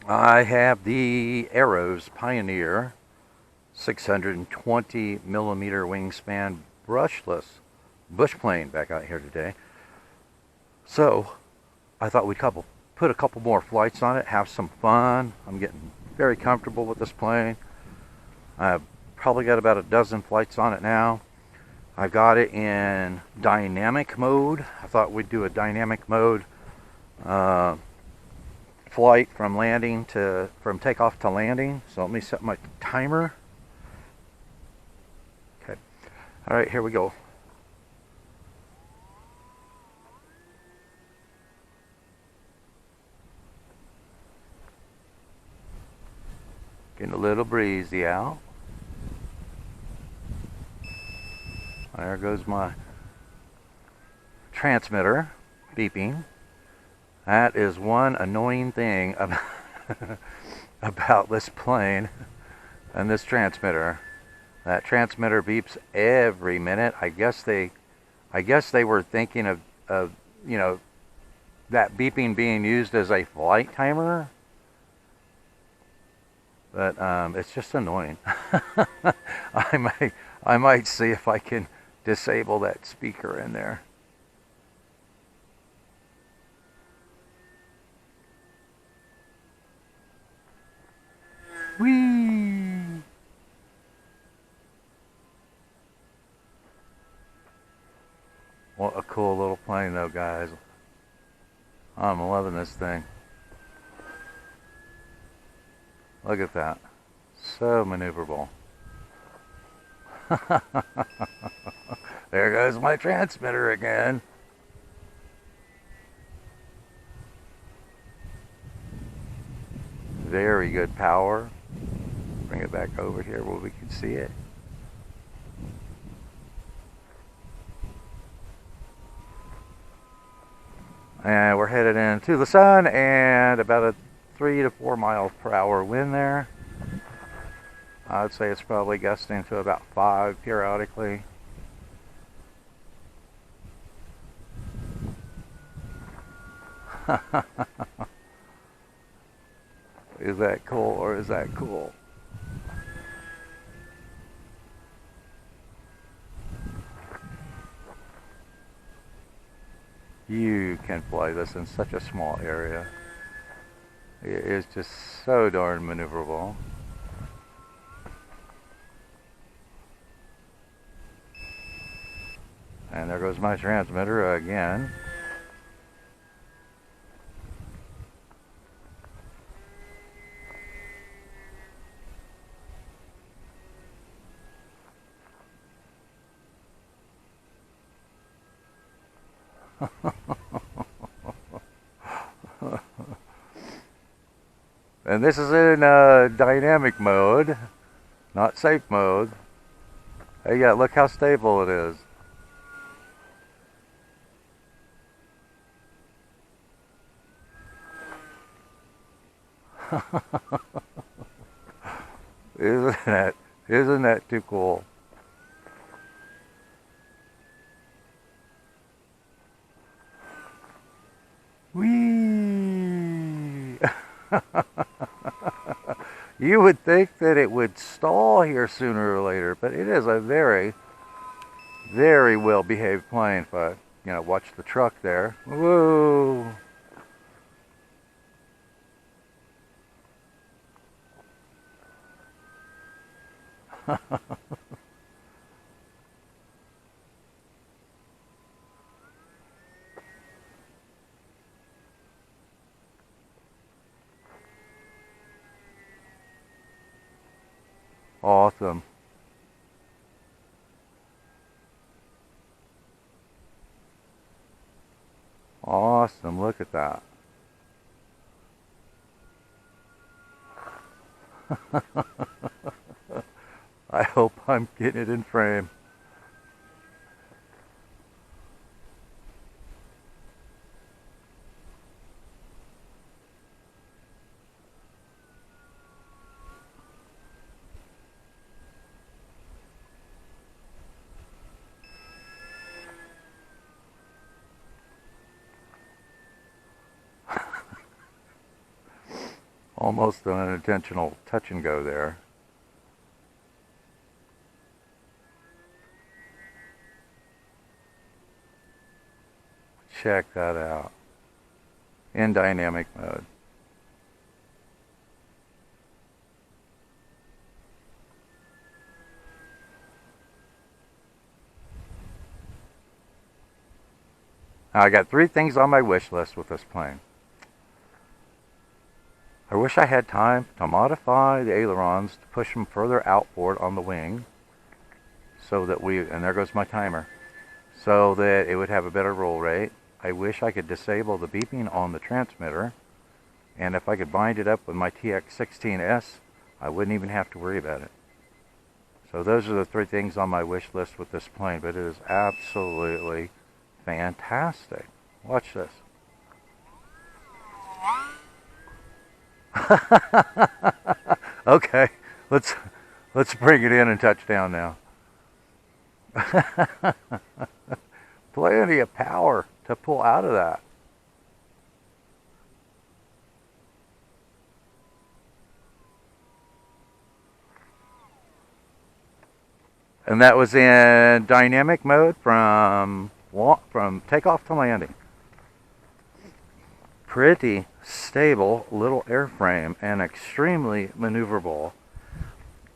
I have the Arrows Pioneer 620 millimeter wingspan brushless bush plane back out here today. So I thought we'd put a couple more flights on it, have some fun. I'm getting very comfortable with this plane. I've probably got about a dozen flights on it now. I got it in dynamic mode. I thought we'd do a dynamic mode flight from takeoff to landing. So let me set my timer. Okay. All right, here we go. Getting a little breezy out. There goes my transmitter beeping. That is one annoying thing about this plane and this transmitter. That transmitter beeps every minute. I guess they were thinking of that beeping being used as a flight timer. But it's just annoying. I might see if I can disable that speaker in there. Whee! What a cool little plane though, guys. I'm loving this thing. Look at that. So maneuverable. There goes my transmitter again. Very good power. Bring it back over here where we can see it. And we're headed into the sun and about a 3 to 4 miles per hour wind there. I'd say it's probably gusting to about 5 periodically. Is that cool or is that cool? You can fly this in such a small area. It is just so darn maneuverable. And there goes my transmitter again. And this is in dynamic mode, not safe mode. Hey, yeah, look how stable it is. Isn't that too cool? Whee! You would think that it would stall here sooner or later, but it is a very, very well behaved plane. If I, watch the truck there. Whoa! Awesome. Awesome. Look at that. I hope I'm getting it in frame. Almost an unintentional touch and go there. Check that out. In dynamic mode. Now, I got 3 things on my wish list with this plane. I wish I had time to modify the ailerons to push them further outboard on the wing so that and there goes my timer, so that it would have a better roll rate. I wish I could disable the beeping on the transmitter, and if I could bind it up with my TX16S, I wouldn't even have to worry about it. So those are the 3 things on my wish list with this plane, but it is absolutely fantastic. Watch this. Okay, let's bring it in and touch down now. Plenty of power to pull out of that. And that was in dynamic mode from takeoff to landing. Pretty stable little airframe and extremely maneuverable.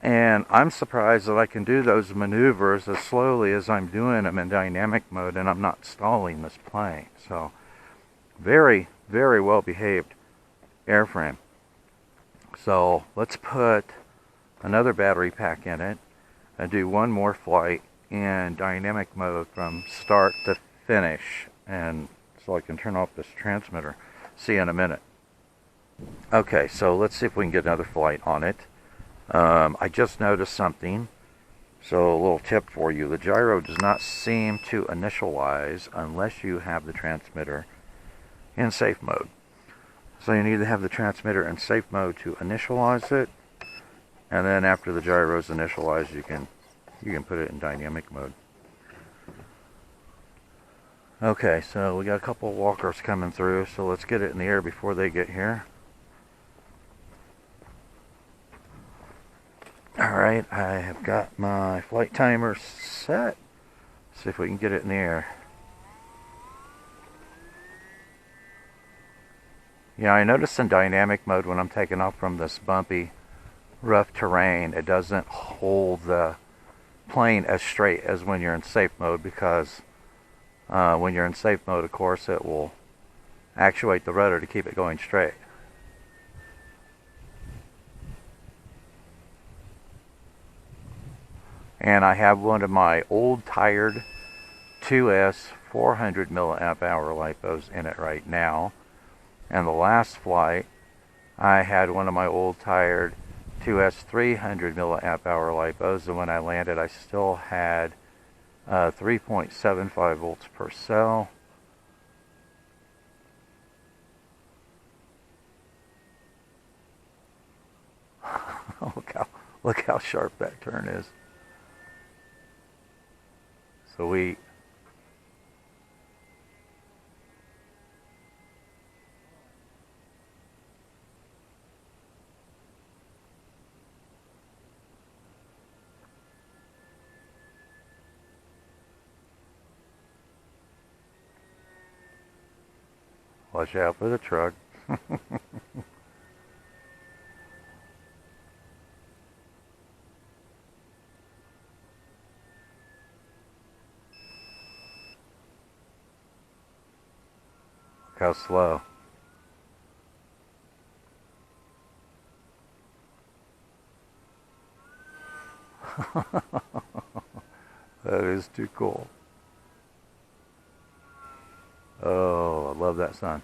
And I'm surprised that I can do those maneuvers as slowly as I'm doing them in dynamic mode, and I'm not stalling this plane. So very, very well behaved airframe. So let's put another battery pack in it and do one more flight in dynamic mode from start to finish, and so I can turn off this transmitter. See you in a minute. Okay, so let's see if we can get another flight on it. I just noticed something, so a little tip for you. The gyro does not seem to initialize unless you have the transmitter in safe mode. So you need to have the transmitter in safe mode to initialize it, and then after the gyro is initialized, you can put it in dynamic mode. Okay, so we got a couple walkers coming through, so let's get it in the air before they get here. Alright, I have got my flight timer set. See if we can get it in the air. Yeah, I noticed in dynamic mode when I'm taking off from this bumpy, rough terrain, it doesn't hold the plane as straight as when you're in safe mode, because when you're in safe mode, of course, it will actuate the rudder to keep it going straight. And I have one of my old tired 2S 400 milliamp hour LiPos in it right now. And the last flight, I had one of my old tired 2S 300 milliamp hour LiPos, and when I landed, I still had 3.75 volts per cell. Look how sharp that turn is. So watch out for the truck. Look how slow. That is too cool. Oh, I love that sun.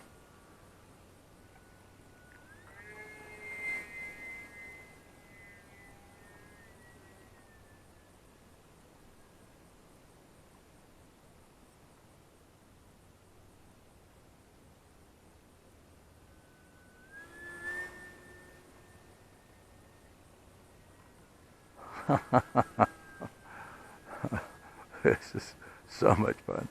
This is so much fun.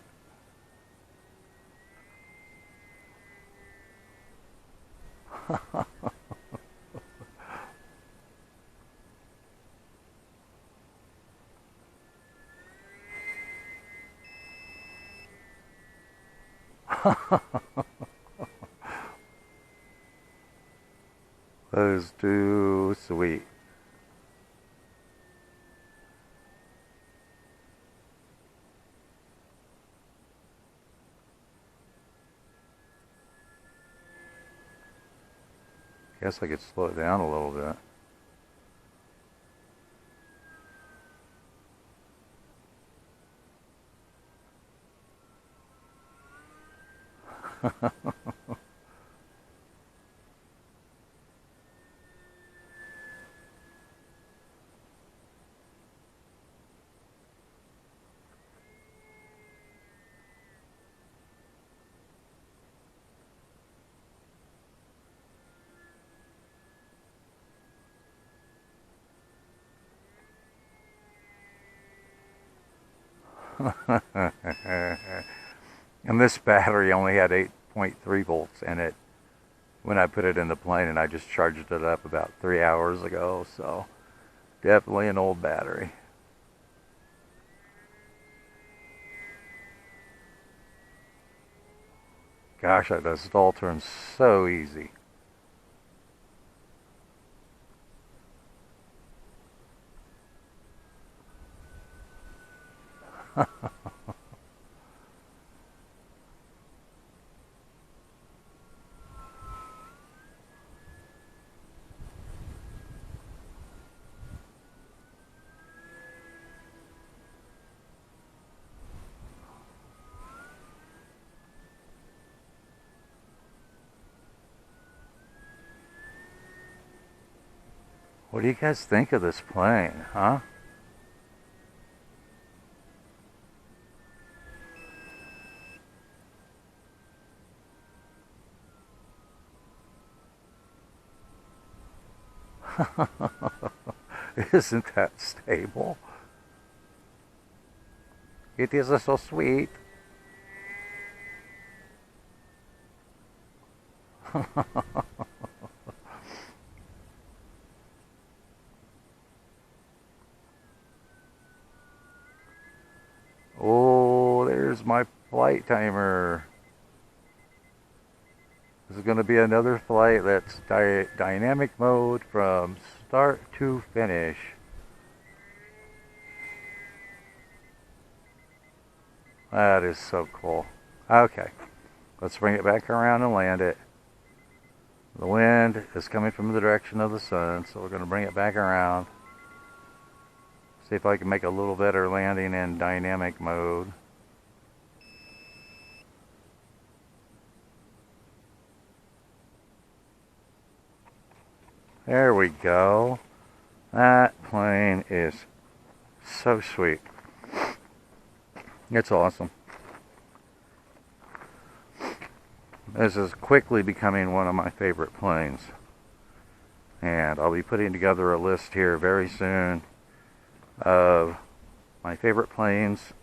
That is too sweet. Guess I could slow it down a little bit. And this battery only had 8.3 volts in it when I put it in the plane, and I just charged it up about 3 hours ago, so definitely an old battery. Gosh, that stall turns so easy. What do you guys think of this plane, huh? Isn't that stable? It is so sweet. Oh, there's my flight timer. This is going to be another flight that's dynamic mode from start to finish. That is so cool. Okay, let's bring it back around and land it. The wind is coming from the direction of the sun, so we're going to bring it back around. See if I can make a little better landing in dynamic mode. There we go. That plane is so sweet. It's awesome. This is quickly becoming one of my favorite planes. And I'll be putting together a list here very soon of my favorite planes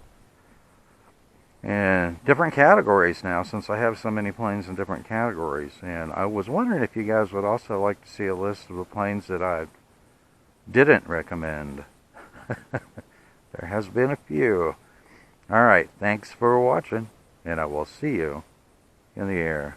in different categories now, since I have so many planes in different categories. And I was wondering if you guys would also like to see a list of the planes that I didn't recommend. There has been a few. Alright, thanks for watching, and I will see you in the air.